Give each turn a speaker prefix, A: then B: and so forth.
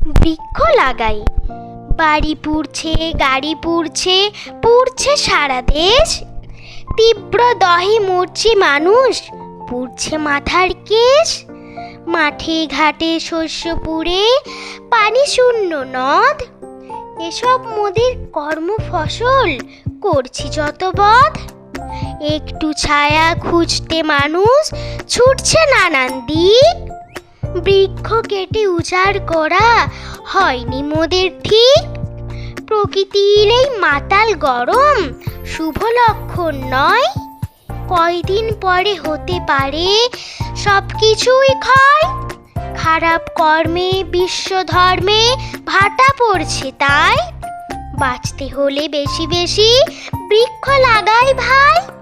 A: বৃক্ষ লাগাই। বাড়ি পুড়ছে, গাড়ি পুড়ছে, পুড়ছে সারা দেশ। তীব্র দহে মরছে মানুষ, পুড়ছে মাথার কেশ। মাঠে ঘাটে শস্য পুড়ে, পানি শূন্য নদ। এসব মোদের কর্মফসল, করছি যত বধ। একটু ছায়া খুঁজতে মানুষ ছুটছে নানান দিক। বৃক্ষ কেটে উজাড় করা হয়নি মোদের ঠিক। প্রকৃতির এই মাতাল গরম শুভ লক্ষণ নয়। কয়দিন পরে হতে পারে সব কিছুই ক্ষয়। খারাপ কর্মে বিশ্ব ধর্মে ভাটা পড়ছে তাই। বাঁচতে হলে বেশি বেশি বৃক্ষ লাগাই ভাই।